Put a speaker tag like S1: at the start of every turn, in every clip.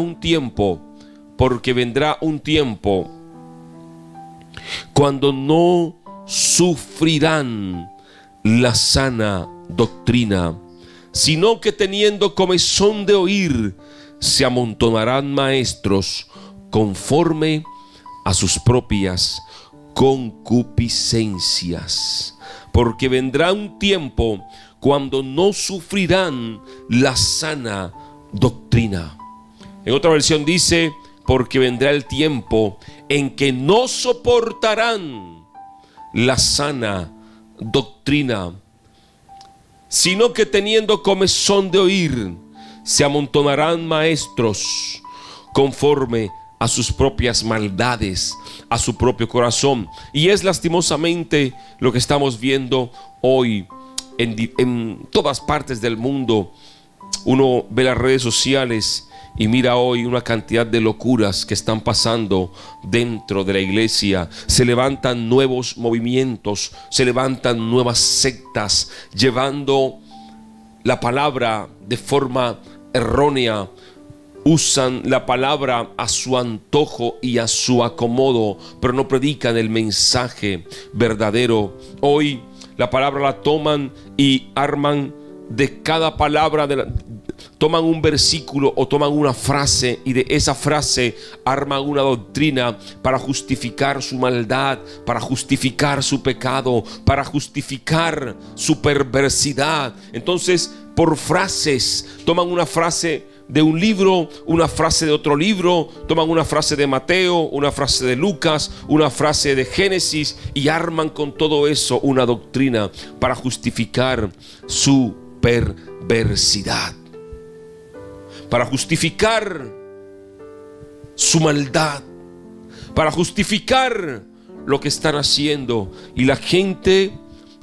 S1: un tiempo, porque vendrá un tiempo cuando no sufrirán la sana doctrina, sino que teniendo comezón de oír, se amontonarán maestros conforme a sus propias concupiscencias. Porque vendrá un tiempo cuando no sufrirán la sana doctrina. En otra versión dice, porque vendrá el tiempo en que no soportarán la sana doctrina, sino que teniendo comezón de oír, se amontonarán maestros conforme a sus propias maldades, a su propio corazón. Y es lastimosamente lo que estamos viendo hoy en todas partes del mundo. Uno ve las redes sociales y mira hoy una cantidad de locuras que están pasando dentro de la iglesia. Se levantan nuevos movimientos, se levantan nuevas sectas, llevando la palabra de forma errónea. Usan la palabra a su antojo y a su acomodo, pero no predican el mensaje verdadero. Hoy la palabra la toman y arman de cada palabra toman un versículo o toman una frase, y de esa frase arman una doctrina para justificar su maldad, para justificar su pecado, para justificar su perversidad. Entonces, por frases, toman una frase de un libro, una frase de otro libro, toman una frase de Mateo, una frase de Lucas, una frase de Génesis, y arman con todo eso una doctrina para justificar su perversidad, para justificar su maldad, para justificar lo que están haciendo. Y la gente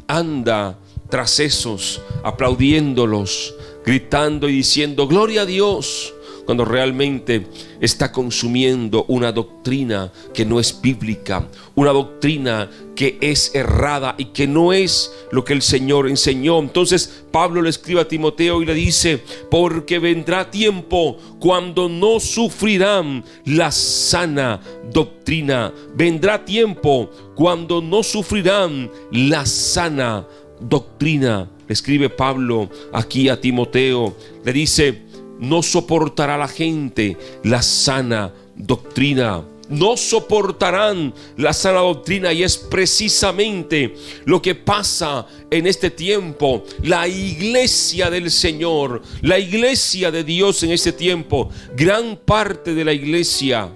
S1: anda tras esos, aplaudiéndolos, gritando y diciendo gloria a Dios, cuando realmente está consumiendo una doctrina que no es bíblica, una doctrina que es errada y que no es lo que el Señor enseñó. Entonces Pablo le escribe a Timoteo y le dice, porque vendrá tiempo cuando no sufrirán la sana doctrina. Vendrá tiempo cuando no sufrirán la sana doctrina. Le escribe Pablo aquí a Timoteo, le dice, no soportará la gente la sana doctrina. No soportarán la sana doctrina, y es precisamente lo que pasa en este tiempo. La iglesia del Señor, la iglesia de Dios en este tiempo, gran parte de la iglesia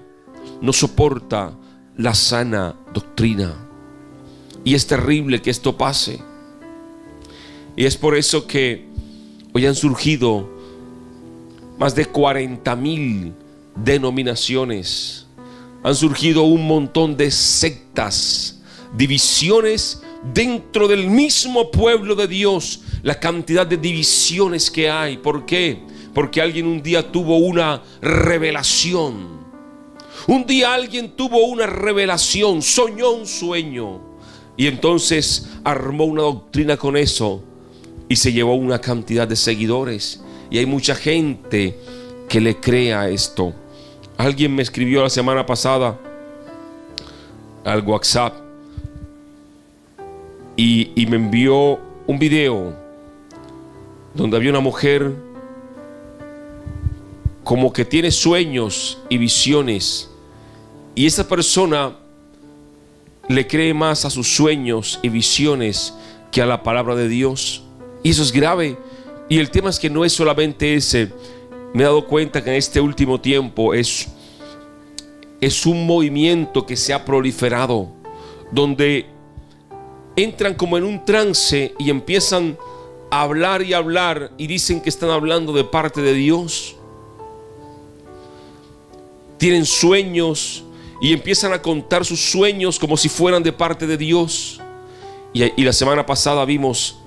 S1: no soporta la sana doctrina. Y es terrible que esto pase. Y es por eso que hoy han surgido más de 40,000 denominaciones. Han surgido un montón de sectas, divisiones dentro del mismo pueblo de Dios. La cantidad de divisiones que hay. ¿Por qué? Porque alguien un día tuvo una revelación. Un día alguien tuvo una revelación, soñó un sueño, y entonces armó una doctrina con eso y se llevó una cantidad de seguidores. Y hay mucha gente que le cree a esto. Alguien me escribió la semana pasada al WhatsApp y me envió un video donde había una mujer como que tiene sueños y visiones, y esa persona le cree más a sus sueños y visiones que a la palabra de Dios. Y eso es grave. Y el tema es que no es solamente ese. Me he dado cuenta que en este último tiempo es un movimiento que se ha proliferado, donde entran como en un trance y empiezan a hablar y hablar, y dicen que están hablando de parte de Dios. Tienen sueños y empiezan a contar sus sueños como si fueran de parte de Dios. Y la semana pasada vimos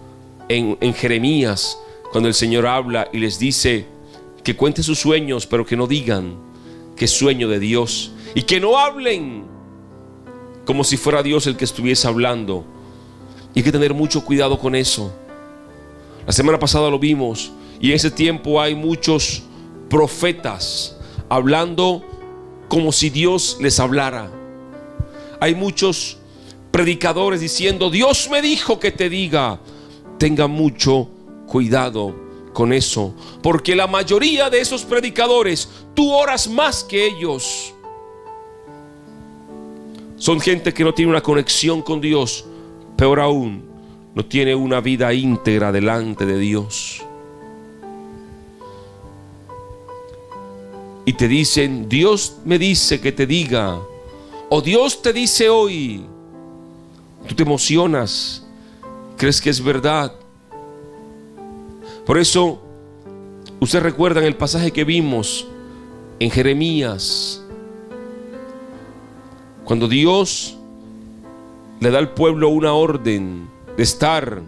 S1: en Jeremías, cuando el Señor habla y les dice que cuenten sus sueños, pero que no digan que es sueño de Dios, y que no hablen como si fuera Dios el que estuviese hablando. Y hay que tener mucho cuidado con eso. La semana pasada lo vimos, y en ese tiempo hay muchos profetas, hablando como si Dios les hablara. Hay muchos predicadores diciendo: Dios me dijo que te diga. Tenga mucho cuidado con eso, porque la mayoría de esos predicadores, tú oras más que ellos. Son gente que no tiene una conexión con Dios. Peor aún, no tiene una vida íntegra delante de Dios. Y te dicen: Dios me dice que te diga, o Dios te dice hoy. Tú te emocionas, crees que es verdad. Por eso, usted recuerda en el pasaje que vimos en Jeremías, cuando Dios le da al pueblo una orden de estar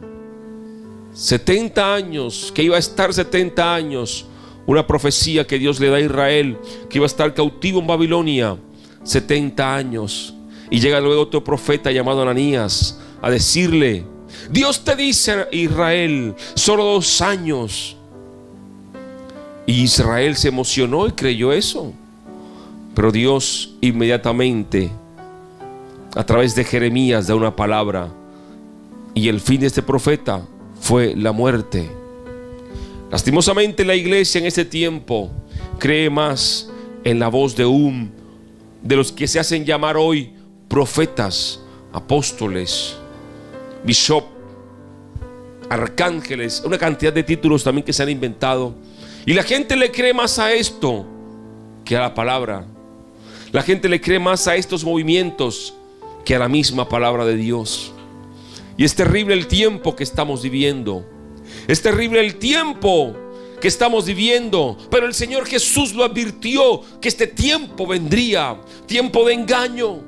S1: 70 años, que iba a estar 70 años, una profecía que Dios le da a Israel, que iba a estar cautivo en Babilonia 70 años. Y llega luego otro profeta llamado Ananías a decirle: Dios te dice, Israel, solo 2 años. Y Israel se emocionó y creyó eso. Pero Dios inmediatamente, a través de Jeremías, da una palabra, y el fin de este profeta fue la muerte. Lastimosamente, la iglesia en este tiempo cree más en la voz de los que se hacen llamar hoy profetas, apóstoles, bishop, arcángeles, una cantidad de títulos también que se han inventado. Y la gente le cree más a esto que a la palabra. La gente le cree más a estos movimientos que a la misma palabra de Dios. Y es terrible el tiempo que estamos viviendo. Es terrible el tiempo que estamos viviendo. Pero el Señor Jesús lo advirtió, que este tiempo vendría. Tiempo de engaño.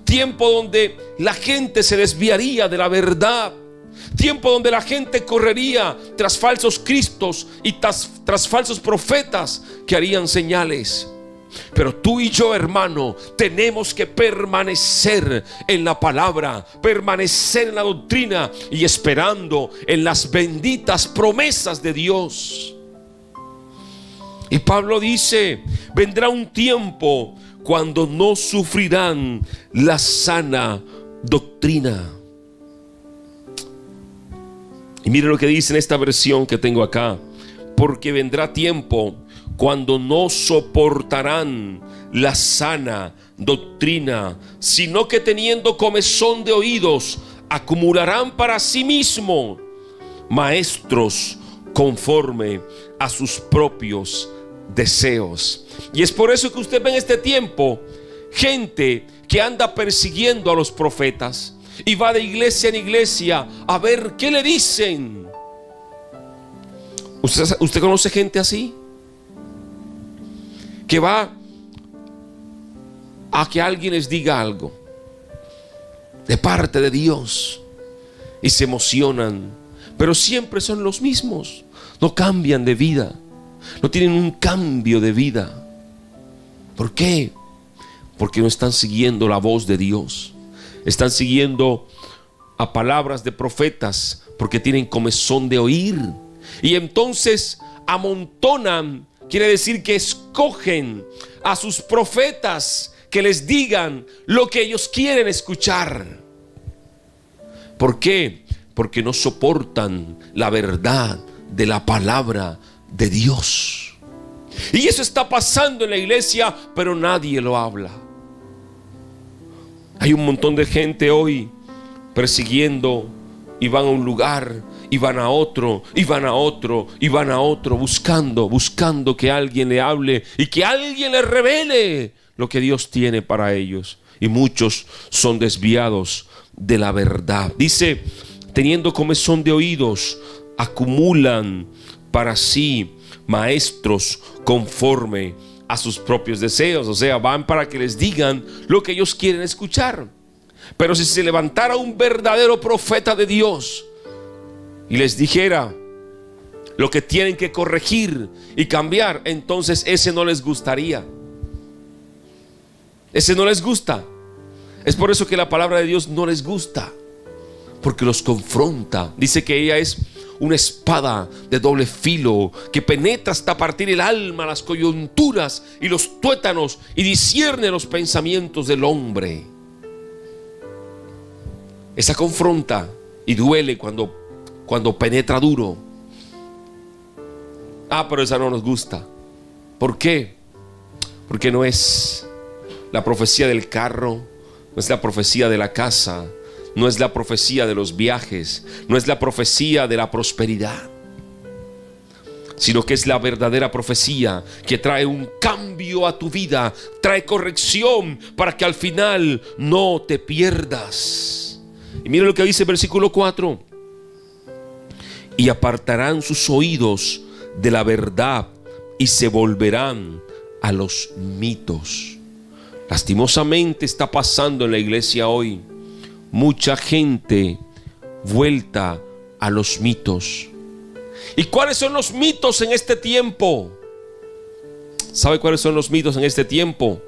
S1: Tiempo donde la gente se desviaría de la verdad. Tiempo donde la gente correría tras falsos cristos y tras falsos profetas que harían señales. Pero tú y yo, hermano, tenemos que permanecer en la palabra, permanecer en la doctrina y esperando en las benditas promesas de Dios. Y Pablo dice: vendrá un tiempo cuando no sufrirán la sana doctrina. Y mire lo que dice en esta versión que tengo acá: porque vendrá tiempo cuando no soportarán la sana doctrina, sino que teniendo comezón de oídos, acumularán para sí mismos maestros conforme a sus propios deseos. Y es por eso que usted ve en este tiempo gente que anda persiguiendo a los profetas y va de iglesia en iglesia a ver qué le dicen. ¿Usted conoce gente así? Que va a que alguien les diga algo de parte de Dios y se emocionan, pero siempre son los mismos, no cambian de vida, no tienen un cambio de vida. ¿Por qué? Porque no están siguiendo la voz de Dios, están siguiendo a palabras de profetas, porque tienen comezón de oír. Y entonces amontonan, quiere decir que escogen a sus profetas que les digan lo que ellos quieren escuchar. ¿Por qué? Porque no soportan la verdad de la palabra de Dios. Y eso está pasando en la iglesia, pero nadie lo habla. Hay un montón de gente hoy persiguiendo, y van a un lugar, y van a otro, y van a otro, y van a otro, buscando que alguien le hable y que alguien le revele lo que Dios tiene para ellos. Y muchos son desviados de la verdad. Dice: teniendo comezón de oídos, acumulan para sí maestros conforme a sus propios deseos. O sea, van para que les digan lo que ellos quieren escuchar. Pero si se levantara un verdadero profeta de Dios y les dijera lo que tienen que corregir y cambiar, entonces ese no les gustaría. Ese no les gusta. Es por eso que la palabra de Dios no les gusta, porque los confronta. Dice que ella es una espada de doble filo que penetra hasta partir el alma, las coyunturas y los tuétanos, y discierne los pensamientos del hombre. Esa confronta y duele cuando penetra duro. Pero esa no nos gusta. ¿Por qué? Porque no es la profecía del carro, no es la profecía de la casa, no es la profecía de los viajes, no es la profecía de la prosperidad, sino que es la verdadera profecía que trae un cambio a tu vida, trae corrección para que al final no te pierdas. Y mira lo que dice el versículo 4: y apartarán sus oídos de la verdad y se volverán a los mitos. Lastimosamente está pasando en la iglesia hoy mucha gente vuelta a los mitos. ¿Y cuáles son los mitos en este tiempo? ¿Sabe cuáles son los mitos en este tiempo?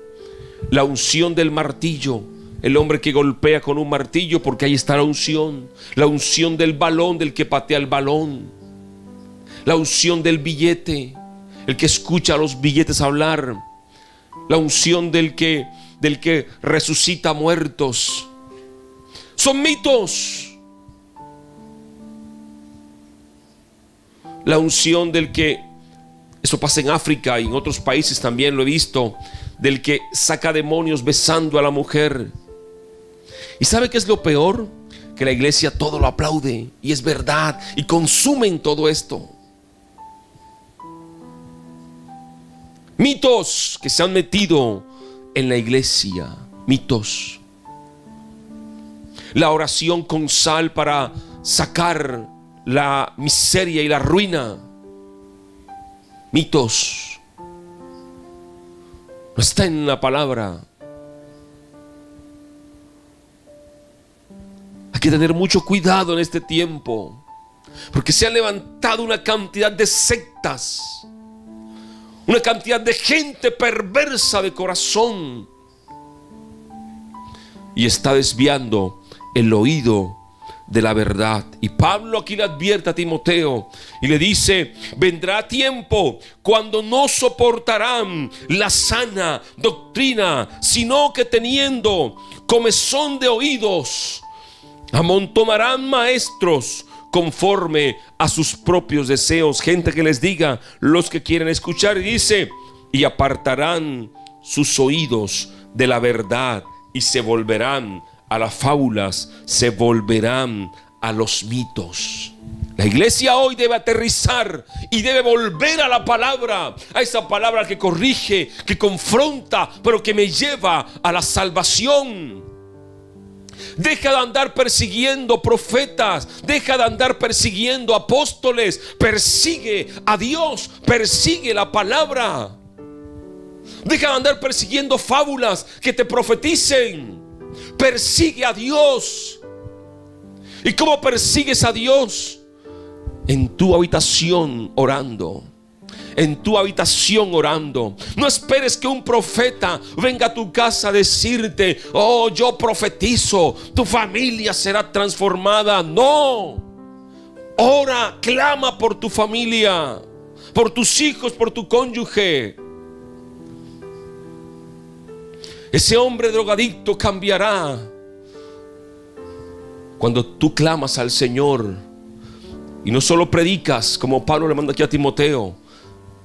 S1: La unción del martillo, el hombre que golpea con un martillo, porque ahí está la unción. La unción del balón, del que patea el balón. La unción del billete, el que escucha a los billetes hablar. La unción del que resucita muertos. Son mitos. La unción del que, eso pasa en África y en otros países también lo he visto, del que saca demonios besando a la mujer. ¿Y sabe qué es lo peor? Que la iglesia todo lo aplaude y es verdad y consumen todo esto. Mitos que se han metido en la iglesia. Mitos. La oración con sal para sacar la miseria y la ruina. Mitos. No está en la palabra. Hay que tener mucho cuidado en este tiempo, porque se ha levantado una cantidad de sectas, una cantidad de gente perversa de corazón, y está desviando el oído de la verdad. Y Pablo aquí le advierte a Timoteo y le dice: vendrá tiempo cuando no soportarán la sana doctrina, sino que teniendo comezón de oídos, amontonarán maestros conforme a sus propios deseos. Gente que les diga los que quieren escuchar. Y dice: y apartarán sus oídos de la verdad y se volverán a las fábulas, se volverán a los mitos. La iglesia hoy debe aterrizar y debe volver a la palabra, a esa palabra que corrige, que confronta, pero que me lleva a la salvación. Deja de andar persiguiendo profetas, deja de andar persiguiendo apóstoles. Persigue a Dios, persigue la palabra. Deja de andar persiguiendo fábulas que te profeticen. Persigue a Dios. ¿Y cómo persigues a Dios? En tu habitación orando. En tu habitación orando. No esperes que un profeta venga a tu casa a decirte: oh, yo profetizo, tu familia será transformada. No. Ora, clama por tu familia, por tus hijos, por tu cónyuge. Ese hombre drogadicto cambiará cuando tú clamas al Señor. Y no solo predicas, como Pablo le manda aquí a Timoteo,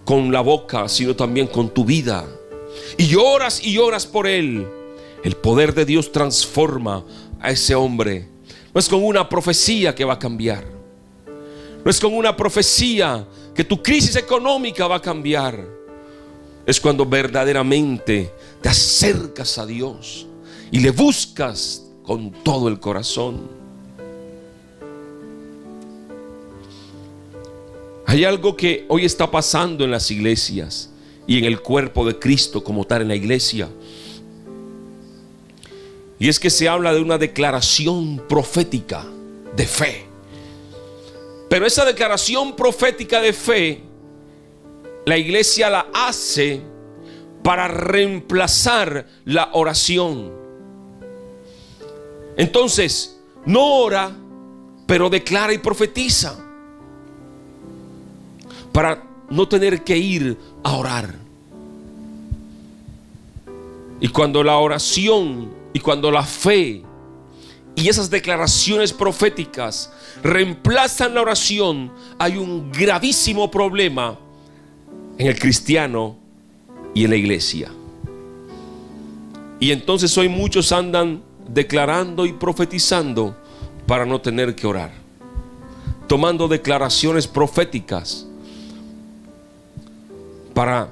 S1: con la boca, sino también con tu vida. Y oras por él. El poder de Dios transforma a ese hombre. No es con una profecía que va a cambiar. No es con una profecía que tu crisis económica va a cambiar. Es cuando verdaderamente te acercas a Dios y le buscas con todo el corazón. Hay algo que hoy está pasando en las iglesias y en el cuerpo de Cristo como tal en la iglesia. Y es que se habla de una declaración profética de fe. Pero esa declaración profética de fe, la iglesia la hace para reemplazar la oración. Entonces, no ora, pero declara y profetiza. para no tener que ir a orar. Y cuando la oración y cuando la fe y esas declaraciones proféticas reemplazan la oración, hay un gravísimo problema en el cristiano y en la iglesia. Y entonces hoy muchos andan declarando y profetizando para no tener que orar, tomando declaraciones proféticas para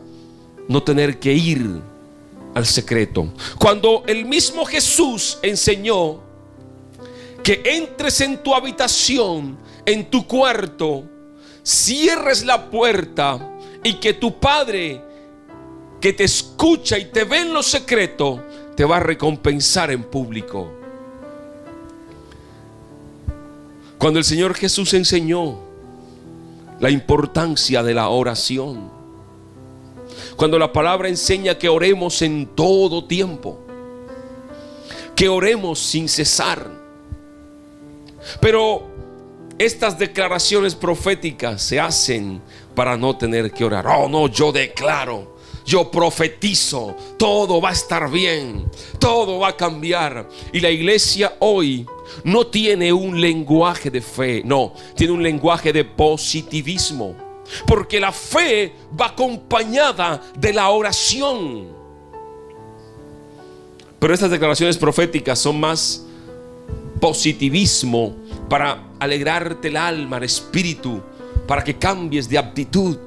S1: no tener que ir al secreto, cuando el mismo Jesús enseñó que entres en tu habitación, en tu cuarto, cierres la puerta y que tu Padre, que te escucha y te ve en lo secreto, te va a recompensar en público. Cuando el Señor Jesús enseñó la importancia de la oración, cuando la palabra enseña que oremos en todo tiempo, que oremos sin cesar. Pero estas declaraciones proféticas se hacen para no tener que orar. Oh no, yo declaro, yo profetizo, todo va a estar bien, todo va a cambiar. Y la iglesia hoy no tiene un lenguaje de fe, no, tiene un lenguaje de positivismo, porque la fe va acompañada de la oración. Pero estas declaraciones proféticas son más positivismo para alegrarte el alma, el espíritu, para que cambies de actitud.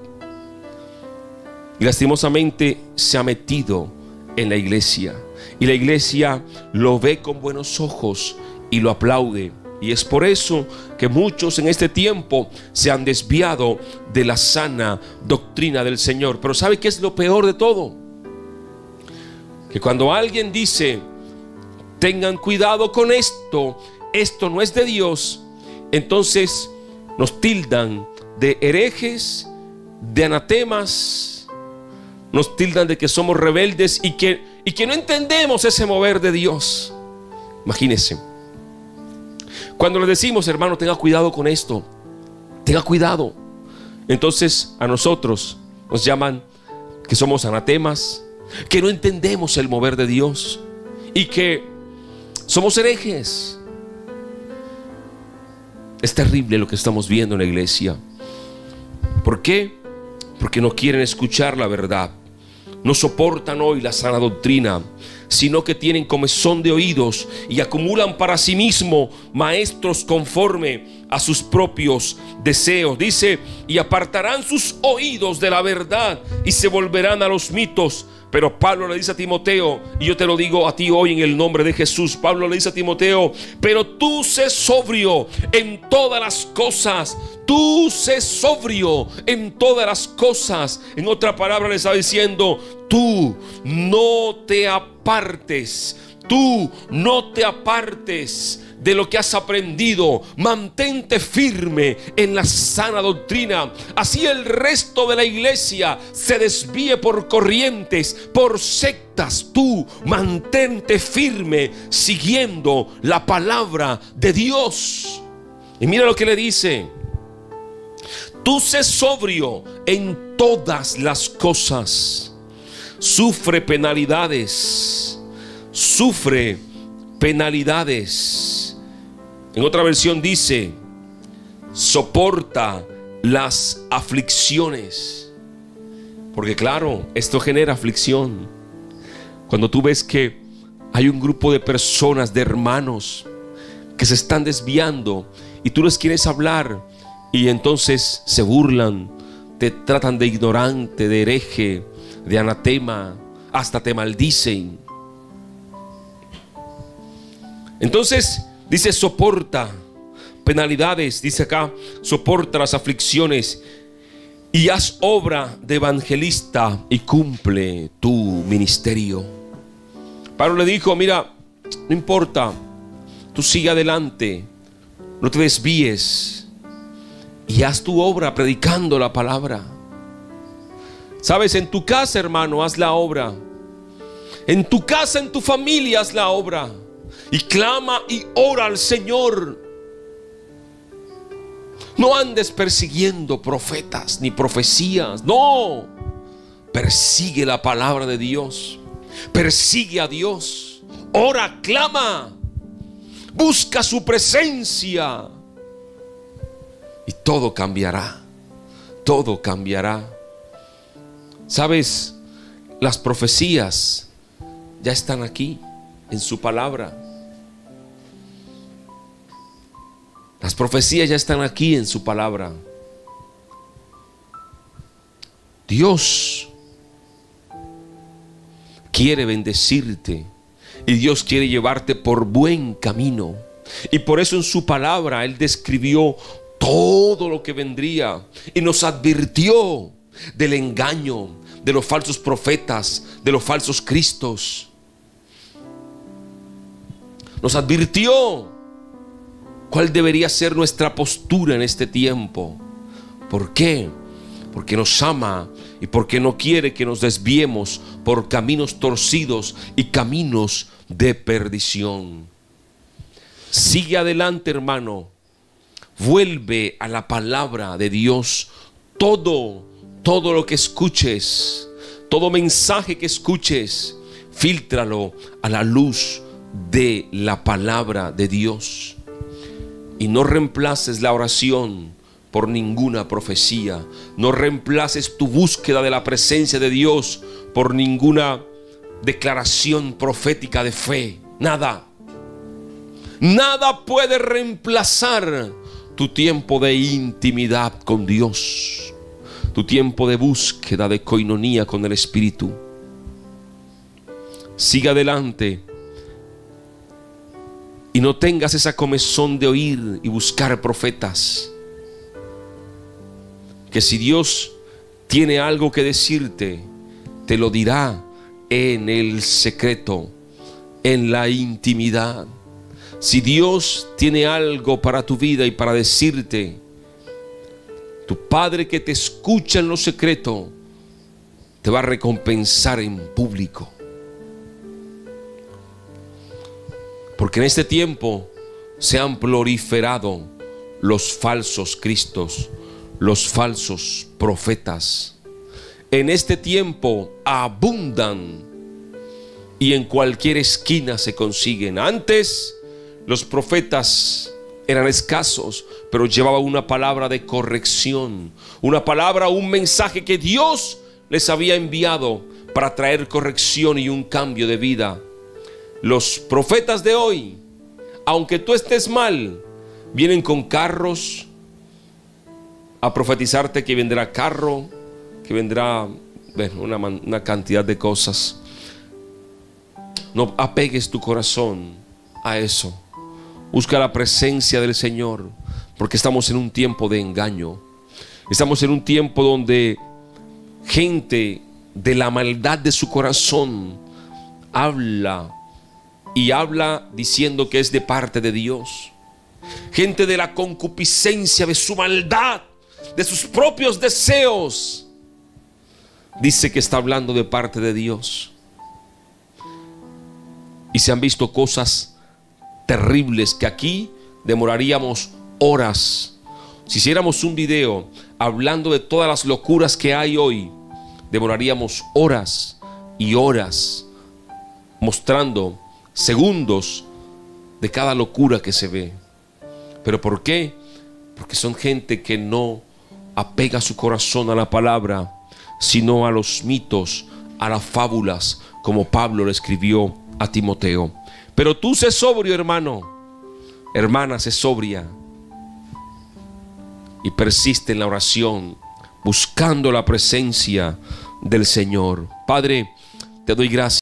S1: Y lastimosamente se ha metido en la iglesia, y la iglesia lo ve con buenos ojos y lo aplaude. Y es por eso que muchos en este tiempo se han desviado de la sana doctrina del Señor. Pero ¿sabe qué es lo peor de todo? Que cuando alguien dice: tengan cuidado con esto, esto no es de Dios, entonces nos tildan de herejes, de anatemas, nos tildan de que somos rebeldes y que no entendemos ese mover de Dios. Imagínense, cuando le decimos: hermano, tenga cuidado con esto, tenga cuidado, entonces a nosotros nos llaman que somos anatemas, que no entendemos el mover de Dios y que somos herejes. Es terrible lo que estamos viendo en la iglesia. ¿Por qué? Porque no quieren escuchar la verdad, no soportan hoy la sana doctrina, sino que tienen comezón de oídos y acumulan para sí mismo maestros conforme a sus propios deseos. Dice: y apartarán sus oídos de la verdad y se volverán a los mitos. Pero Pablo le dice a Timoteo, y yo te lo digo a ti hoy en el nombre de Jesús, Pablo le dice a Timoteo: pero tú sé sobrio en todas las cosas. Tú sé sobrio en todas las cosas. En otra palabra le está diciendo: tú no te apartes, tú no te apartes de lo que has aprendido. Mantente firme en la sana doctrina. Así el resto de la iglesia se desvíe por corrientes, por sectas. Tú mantente firme siguiendo la palabra de Dios. Y mira lo que le dice: tú sé sobrio en todas las cosas. Sufre penalidades. Sufre penalidades. En otra versión dice: soporta las aflicciones. Porque claro, esto genera aflicción. Cuando tú ves que hay un grupo de personas, de hermanos, que se están desviando y tú les quieres hablar y entonces se burlan, te tratan de ignorante, de hereje, de anatema, hasta te maldicen. Entonces dice: soporta penalidades, dice acá, soporta las aflicciones y haz obra de evangelista y cumple tu ministerio. Pablo le dijo: mira, no importa, tú sigue adelante, no te desvíes y haz tu obra predicando la palabra. Sabes, en tu casa, hermano, haz la obra. En tu casa, en tu familia, haz la obra. Y clama y ora al Señor. No andes persiguiendo profetas ni profecías. No. Persigue la palabra de Dios. Persigue a Dios. Ora, clama. Busca su presencia. Y todo cambiará. Todo cambiará. ¿Sabes? Las profecías ya están aquí en su palabra. Las profecías ya están aquí en su palabra. Dios quiere bendecirte y Dios quiere llevarte por buen camino. Y por eso en su palabra Él describió todo lo que vendría y nos advirtió del engaño, de los falsos profetas, de los falsos cristos. Nos advirtió cuál debería ser nuestra postura en este tiempo. ¿Por qué? Porque nos ama y porque no quiere que nos desviemos por caminos torcidos y caminos de perdición. Sigue adelante, hermano. Vuelve a la palabra de Dios. Todo lo que escuches, todo mensaje que escuches, fíltralo a la luz de la palabra de Dios. Y no reemplaces la oración por ninguna profecía. No reemplaces tu búsqueda de la presencia de Dios por ninguna declaración profética de fe. Nada. Nada puede reemplazar tu tiempo de intimidad con Dios. Tu tiempo de búsqueda de coinonía con el Espíritu. Sigue adelante. Y no tengas esa comezón de oír y buscar profetas. Que si Dios tiene algo que decirte, te lo dirá en el secreto, en la intimidad. Si Dios tiene algo para tu vida y para decirte, tu Padre que te escucha en lo secreto te va a recompensar en público. Porque en este tiempo se han proliferado los falsos cristos, los falsos profetas. En este tiempo abundan y en cualquier esquina se consiguen. Antes los profetas eran escasos, pero llevaban una palabra de corrección, una palabra, un mensaje que Dios les había enviado para traer corrección y un cambio de vida. Los profetas de hoy, aunque tú estés mal, vienen con carros a profetizarte que vendrá carro, que vendrá una cantidad de cosas. No apegues tu corazón a eso. Busca la presencia del Señor, porque estamos en un tiempo de engaño. Estamos en un tiempo donde gente de la maldad de su corazón habla y habla diciendo que es de parte de Dios. Gente de la concupiscencia de su maldad, de sus propios deseos, dice que está hablando de parte de Dios. Y se han visto cosas terribles que aquí demoraríamos horas. Si hiciéramos un video hablando de todas las locuras que hay hoy, demoraríamos horas y horas mostrando segundos de cada locura que se ve. ¿Pero por qué? Porque son gente que no apega su corazón a la palabra, sino a los mitos, a las fábulas, como Pablo le escribió a Timoteo. Pero tú sé sobrio, hermano, hermana, sé sobria y persiste en la oración, buscando la presencia del Señor. Padre, te doy gracias.